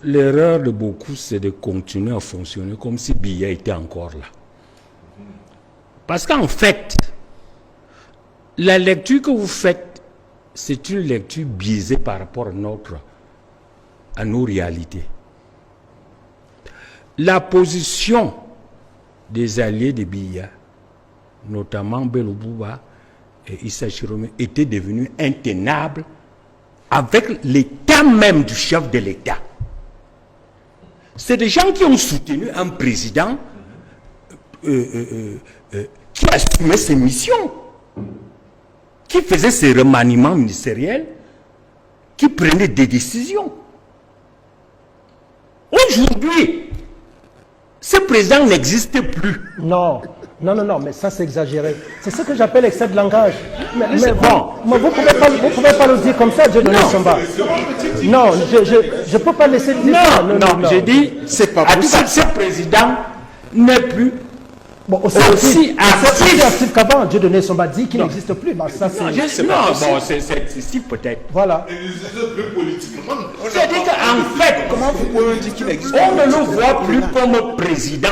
l'erreur de beaucoup, c'est de continuer à fonctionner comme si Biya était encore là. Parce qu'en fait, la lecture que vous faites, c'est une lecture biaisée par rapport à nos réalités. La position des alliés de Biya, notamment Bello Bouba et Issa Chiromé, était devenue intenable avec l'état même du chef de l'État. C'est des gens qui ont soutenu un président qui assumait ses missions, qui faisait ses remaniements ministériels, qui prenait des décisions. Aujourd'hui, ce président n'existe plus. Non, mais ça c'est exagéré. C'est ce que j'appelle excès de langage. Mais bon, vous ne pouvez pas le dire comme ça, Dieu donné Samba. Non, je ne peux pas laisser dire ça. Non, j'ai dit, c'est pas possible. Ce président n'est plus aussi actif qu'avant. Dieu donné Samba dit qu'il n'existe plus. Bah, ça, c'est excessif peut-être. Voilà. C'est-à-dire qu'en fait, comment vous pouvez dire qu'il existe? On ne le voit plus comme président.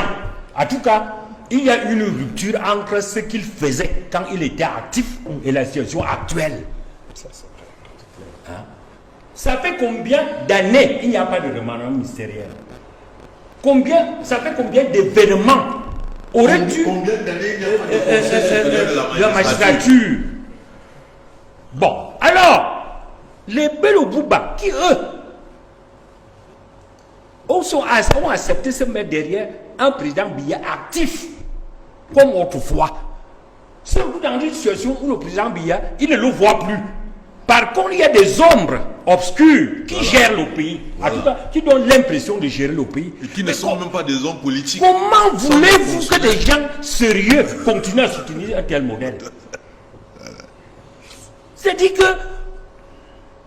En tout cas, il y a une rupture entre ce qu'il faisait quand il était actif et la situation actuelle. Ça fait combien d'années il n'y a pas de remaniement ministériel? Ça fait combien d'événements aurait dû la magistrature? Bon, alors, les Bello Bouba, qui eux ont accepté de se mettre derrière un président Biya actif, comme autrefois. C'est dans une situation où le président Biya, il ne le voit plus. Par contre, il y a des ombres obscures qui gèrent le pays, en tout cas, qui donnent l'impression de gérer le pays. Et qui ne sont même pas des hommes politiques. Comment voulez-vous que des gens sérieux continuent à soutenir un tel modèle? C'est-à-dire que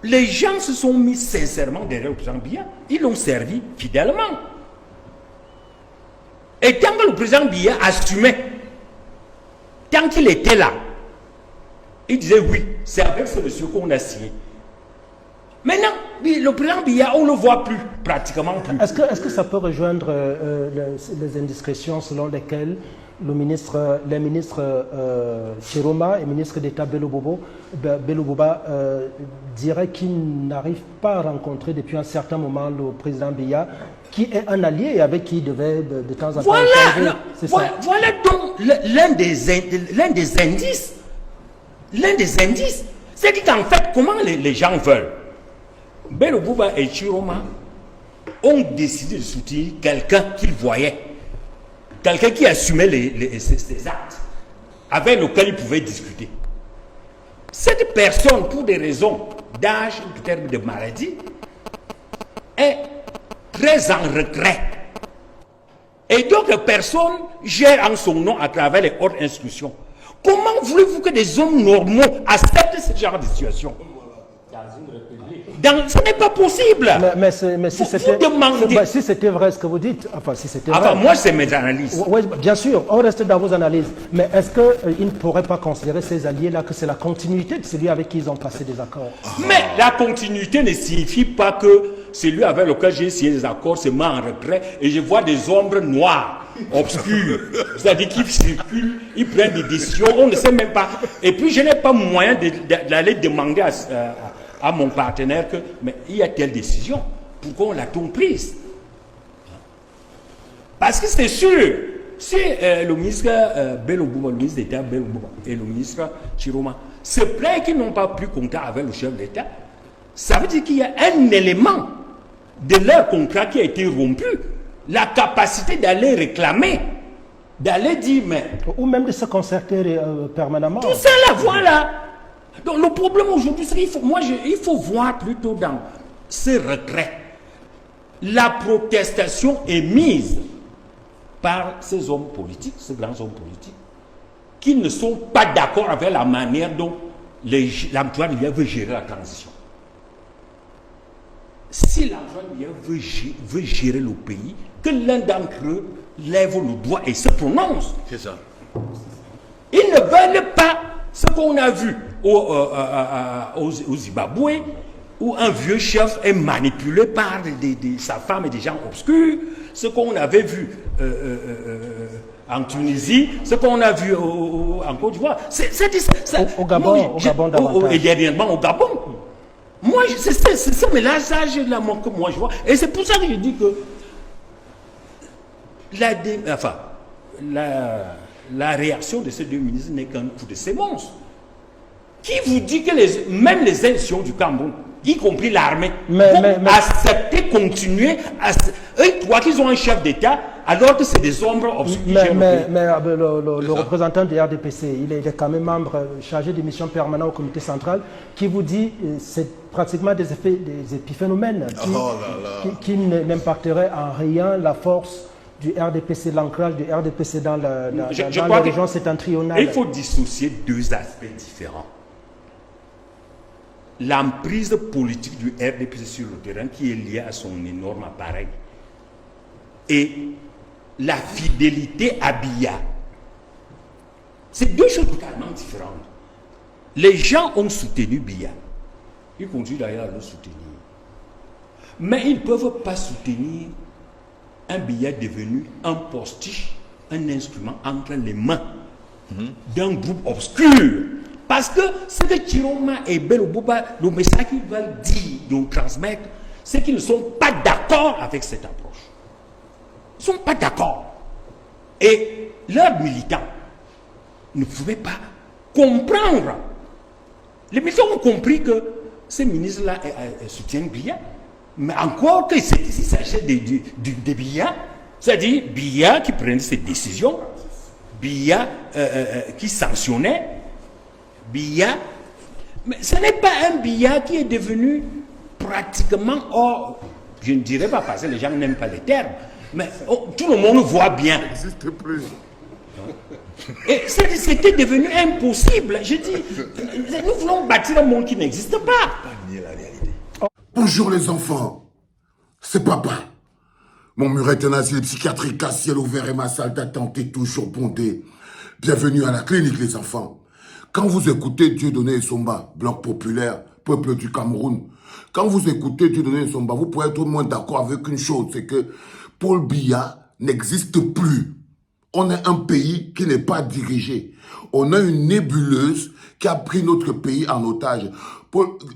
les gens se sont mis sincèrement derrière le président Biya, ils l'ont servi fidèlement. Et tant que le président Biya assumait, tant qu'il était là, il disait oui, c'est avec ce monsieur qu'on a signé. Maintenant, le président Biya, on ne le voit plus, pratiquement plus. Est-ce que ça peut rejoindre les indiscrétions selon lesquelles les ministres Chiroma et le ministre d'État Bello Bouba diraient qu'ils n'arrivent pas à rencontrer depuis un certain moment le président Biya, qui est un allié et avec qui il devait de temps en temps échanger. Voilà donc l'un des indices. C'est-à-dire qu'en fait, comment les gens veulent? Bello Bouba et Chiroma ont décidé de soutenir quelqu'un qu'ils voyaient. Quelqu'un qui assumait ses actes, avec lequel ils pouvaient discuter. Cette personne, pour des raisons d'âge ou peut-être de maladie, est très en retrait. Et donc, personne gère en son nom à travers les hautes institutions. Comment voulez-vous que des hommes normaux acceptent ce genre de situation? Ce n'est pas possible. Mais si c'était vrai ce que vous dites, si c'était vrai. Moi, c'est mes analyses. Oui, bien sûr, on reste dans vos analyses. Mais est-ce qu'ils ne pourraient pas considérer ces alliés-là que c'est la continuité de celui avec qui ils ont passé des accords? Mais la continuité ne signifie pas que celui avec lequel j'ai signé des accords se met en retrait et je vois des ombres noires, obscures. C'est-à-dire qu'ils circulent, ils prennent des décisions, on ne sait même pas. Et puis, je n'ai pas moyen d'aller demander à mon partenaire mais il y a telle décision, pourquoi on l'a-t-on prise? Parce que c'est sûr, si le ministre Bello Bouba, le ministre d'État Bello Bouba et le ministre Chiroma se plaignent qu'ils n'ont pas pu contact avec le chef d'État, ça veut dire qu'il y a un élément de leur contrat qui a été rompu, la capacité d'aller réclamer, d'aller dire mais... Ou même de se concerter permanemment. Tout ça là, voilà. Donc le problème aujourd'hui, c'est qu'il faut voir plutôt dans ce retrait. La protestation est mise par ces hommes politiques, ces grands hommes politiques, qui ne sont pas d'accord avec la manière dont l'emploi veut gérer la transition. Si l'emploi veut gérer le pays, que l'un d'entre eux lève le doigt et se prononce. C'est ça. Ils ne veulent pas ce qu'on a vu au Zimbabwe, où un vieux chef est manipulé par sa femme et des gens obscurs, ce qu'on avait vu en Tunisie, ce qu'on a vu en Côte d'Ivoire. Au Gabon, au Gabon davantage. Et dernièrement au Gabon. Moi, c'est ça, mais là, ça, que moi je vois. Et c'est pour ça que je dis que la réaction de ces deux ministres n'est qu'un coup de sémence. Qui vous dit que même les institutions du Cameroun, y compris l'armée, vont accepter, continuer eux, ils croient qu'ils ont un chef d'État alors que c'est des ombres obscures. Le représentant de RDPC, il est quand même membre chargé de mission permanente au comité central, qui vous dit c'est pratiquement des épiphénomènes qui n'impacteraient en rien la force du RDPC, l'ancrage du RDPC dans la région septentrionale. Il faut dissocier deux aspects différents. L'emprise politique du RDPC sur le terrain qui est liée à son énorme appareil et la fidélité à Biya. C'est deux choses totalement différentes. Les gens ont soutenu Biya. Ils continuent d'ailleurs à le soutenir. Mais ils ne peuvent pas soutenir un Biya devenu un postiche, un instrument entre les mains d'un groupe obscur. Parce que ce que Chiroma et Bello Bouba, le message qu'ils veulent dire, nous transmettre, c'est qu'ils ne sont pas d'accord avec cette approche. Ils ne sont pas d'accord. Et leurs militants ne pouvaient pas comprendre. Les militants ont compris que ces ministres-là soutiennent Biya. Mais encore que s'il s'agit de Biya, c'est-à-dire Biya qui prenait ses décisions, Biya qui sanctionnait, Biya, mais ce n'est pas un Biya qui est devenu pratiquement hors, je ne dirais pas parce que les gens n'aiment pas les termes, mais tout le monde voit bien. Ça n'existe plus. Et c'était devenu impossible. Je dis, nous voulons bâtir un monde qui n'existe pas. Bonjour les enfants, c'est papa. Mon mur est un asile psychiatrique à ciel ouvert et ma salle d'attente est toujours bondée. Bienvenue à la clinique les enfants. Quand vous écoutez Dieudonné Somba, Bloc populaire, peuple du Cameroun, quand vous écoutez Dieudonné Somba, vous pouvez être au moins d'accord avec une chose, c'est que Paul Biya n'existe plus. On est un pays qui n'est pas dirigé. On a une nébuleuse qui a pris notre pays en otage.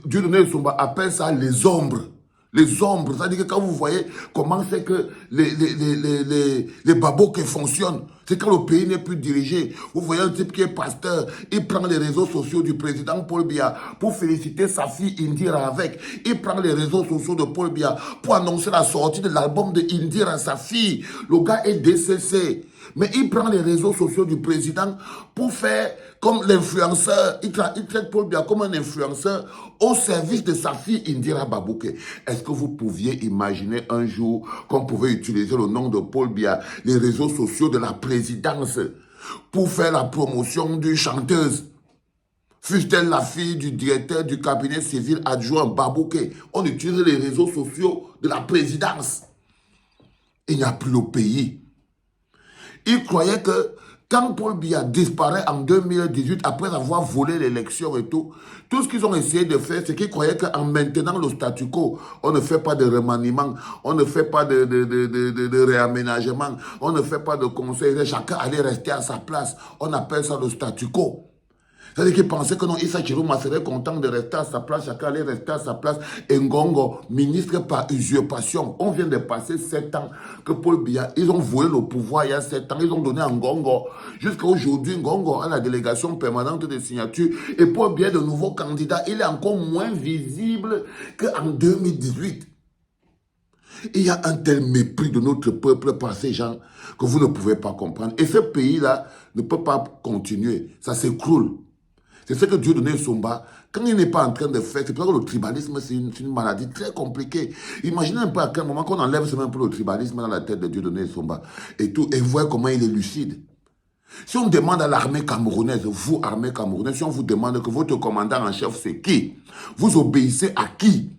Dieudonné Somba appelle ça les ombres. Les ombres, c'est-à-dire que quand vous voyez comment c'est que les babos qui fonctionnent, c'est quand le pays n'est plus dirigé. Vous voyez un type qui est pasteur, il prend les réseaux sociaux du président Paul Biya pour féliciter sa fille Indira avec. Il prend les réseaux sociaux de Paul Biya pour annoncer la sortie de l'album de Indira, sa fille. Le gars est décédé. Mais il prend les réseaux sociaux du président pour faire comme l'influenceur. Il traite Paul Biya comme un influenceur au service de sa fille Indira Babouke. Est-ce que vous pouviez imaginer un jour qu'on pouvait utiliser le nom de Paul Biya, les réseaux sociaux de la présidence, pour faire la promotion d'une chanteuse? Fût-elle la fille du directeur du cabinet civil adjoint Babouke? On utilise les réseaux sociaux de la présidence. Il n'y a plus le pays. Ils croyaient que quand Paul Biya disparaît en 2018, après avoir volé l'élection et tout ce qu'ils ont essayé de faire, c'est qu'ils croyaient qu'en maintenant le statu quo, on ne fait pas de remaniement, on ne fait pas de réaménagement, on ne fait pas de conseil, chacun allait rester à sa place. On appelle ça le statu quo. C'est-à-dire qu'ils pensaient que non, Issa Chiroma serait content de rester à sa place, chacun allait rester à sa place. Et Ngongo, ministre par usurpation, on vient de passer 7 ans que Paul Biya, ils ont volé le pouvoir il y a 7 ans, ils ont donné à Ngongo. Jusqu'à aujourd'hui, Ngongo a la délégation permanente de signature et Paul Biya est de nouveau candidat. Il est encore moins visible qu'en 2018. Il y a un tel mépris de notre peuple par ces gens que vous ne pouvez pas comprendre. Et ce pays-là ne peut pas continuer, ça s'écroule. C'est ce que Dieudonné Somba, quand il n'est pas en train de faire, c'est pour ça que le tribalisme, c'est une maladie très compliquée. Imaginez un peu à quel moment qu'on enlève ce même peu le tribalisme dans la tête de Dieudonné Somba et tout, et vous voyez comment il est lucide. Si on demande à l'armée camerounaise, vous, armée camerounaise, si on vous demande que votre commandant en chef, c'est qui? Vous obéissez à qui?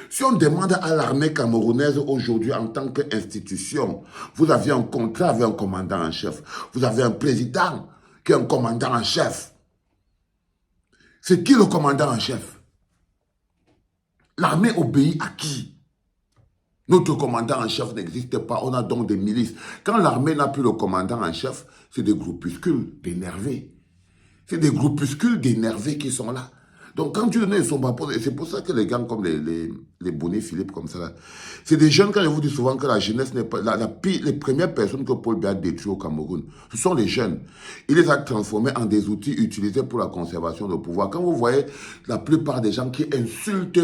Si on demande à l'armée camerounaise aujourd'hui en tant qu'institution, vous aviez un contrat avec un commandant en chef, vous avez un président qui est un commandant en chef. C'est qui le commandant en chef? L'armée obéit à qui? Notre commandant en chef n'existe pas, on a donc des milices. Quand l'armée n'a plus le commandant en chef, c'est des groupuscules d'énervés. C'est des groupuscules d'énervés qui sont là. Donc quand tu donnes son rapport, c'est pour ça que les gars comme les Bonnet Philippe comme ça, c'est des jeunes, quand je vous dis souvent que la jeunesse n'est pas... les premières personnes que Paul Biya a détruit au Cameroun, ce sont les jeunes. Il les a transformés en des outils utilisés pour la conservation du pouvoir. Quand vous voyez la plupart des gens qui insultent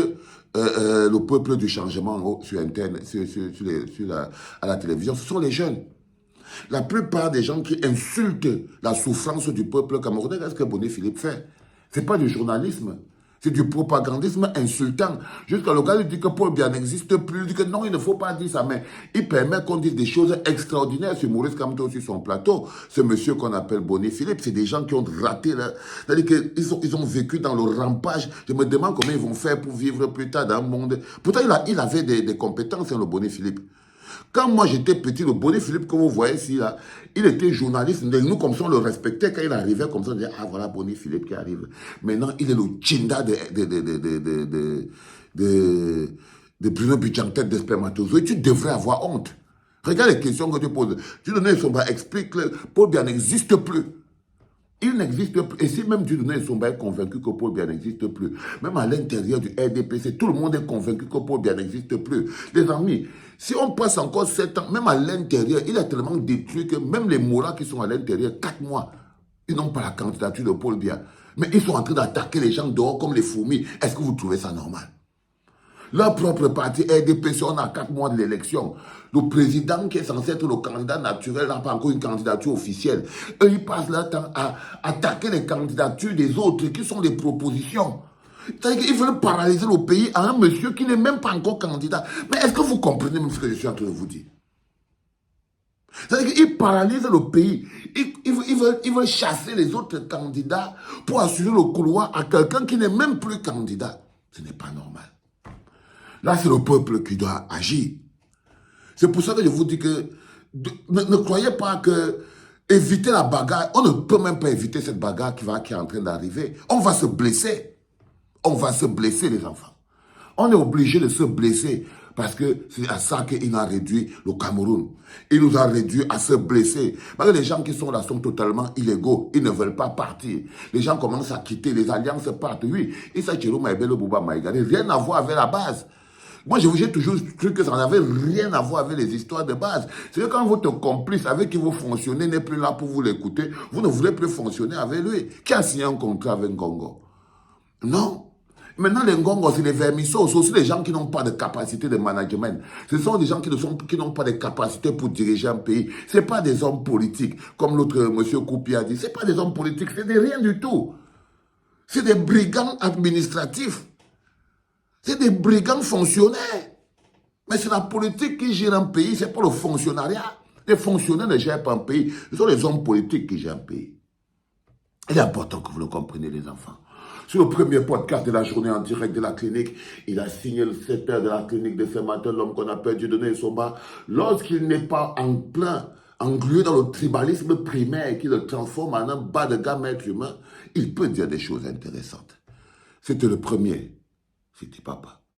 le peuple du changement sur Internet, à la télévision, ce sont les jeunes. La plupart des gens qui insultent la souffrance du peuple camerounais, qu'est-ce que Bonnet Philippe fait? Ce n'est pas du journalisme, c'est du propagandisme insultant. Jusqu'à le gars lui dit que Paul Biya n'existe plus, il dit que non, il ne faut pas dire ça, mais il permet qu'on dise des choses extraordinaires sur Maurice Kamto sur son plateau. Ce monsieur qu'on appelle Bonnet Philippe, c'est des gens qui ont raté, c'est-à-dire qu'ils ont vécu dans le rampage. Je me demande comment ils vont faire pour vivre plus tard dans le monde. Pourtant, il avait des compétences, hein, le Bonnet Philippe. Quand moi j'étais petit, le Bonnet Philippe que vous voyez ici, là, il était journaliste. Nous, comme ça, on le respectait. Quand il arrivait, comme ça, on disait, ah voilà Bonnet Philippe qui arrive. Maintenant, il est le Tchinda de Bruno Bichang-Tête de spermatozoïde. Tu devrais avoir honte. Regarde les questions que tu poses. Tu donnes Somba, explique que Paul Biya n'existe plus. Il n'existe plus. Et si même Dieudonné Somba est convaincu que Paul Biya n'existe plus, même à l'intérieur du RDPC, tout le monde est convaincu que Paul Biya n'existe plus. Les amis, si on passe encore 7 ans, même à l'intérieur, il a tellement détruit que même les Moras qui sont à l'intérieur, 4 mois, ils n'ont pas la candidature de Paul Biya. Mais ils sont en train d'attaquer les gens dehors comme les fourmis. Est-ce que vous trouvez ça normal? Leur propre parti RDPC, on a 4 mois de l'élection. Le président qui est censé être le candidat naturel n'a pas encore une candidature officielle. Eux, ils passent leur temps à attaquer les candidatures des autres qui sont des propositions. C'est-à-dire qu'ils veulent paralyser le pays à un monsieur qui n'est même pas encore candidat. Mais est-ce que vous comprenez même ce que je suis en train de vous dire? C'est-à-dire qu'ils paralysent le pays. Ils veulent chasser les autres candidats pour assurer le couloir à quelqu'un qui n'est même plus candidat. Ce n'est pas normal. Là, c'est le peuple qui doit agir. C'est pour ça que je vous dis que ne croyez pas que éviter la bagarre, on ne peut même pas éviter cette bagarre qui est en train d'arriver. On va se blesser. On va se blesser, les enfants. On est obligé de se blesser parce que c'est à ça qu'il a réduit le Cameroun. Il nous a réduit à se blesser. Parce que les gens qui sont là sont totalement illégaux. Ils ne veulent pas partir. Les gens commencent à quitter, les alliances partent. Oui, Issa Chiroma et Bello Bouba Maïgane, rien à voir avec la base. Moi, j'ai toujours cru que ça n'avait rien à voir avec les histoires de base. C'est que quand votre complice avec qui vous fonctionnez n'est plus là pour vous l'écouter, vous ne voulez plus fonctionner avec lui. Qui a signé un contrat avec Ngongo? Non. Maintenant, les Ngongos, c'est les vermisseaux, c'est aussi les gens qui n'ont pas de capacité de management. Ce sont des gens qui n'ont pas de capacité pour diriger un pays. Ce n'est pas des hommes politiques, comme l'autre monsieur Koupi a dit. Ce n'est pas des hommes politiques, c'est des rien du tout. C'est des brigands administratifs. C'est des brigands fonctionnaires. Mais c'est la politique qui gère un pays, c'est pas le fonctionnariat. Les fonctionnaires ne gèrent pas un pays, ce sont les hommes politiques qui gèrent un pays. Il est important que vous le compreniez, les enfants. Sur le premier podcast de la journée en direct de la clinique, il a signé le secteur de la clinique de ce matin, l'homme qu'on appelle Dieudonné Somba, lorsqu'il n'est pas en plein, englué dans le tribalisme primaire qui le transforme en un bas de gamme être humain, il peut dire des choses intéressantes. C'était le premier. C'était papa.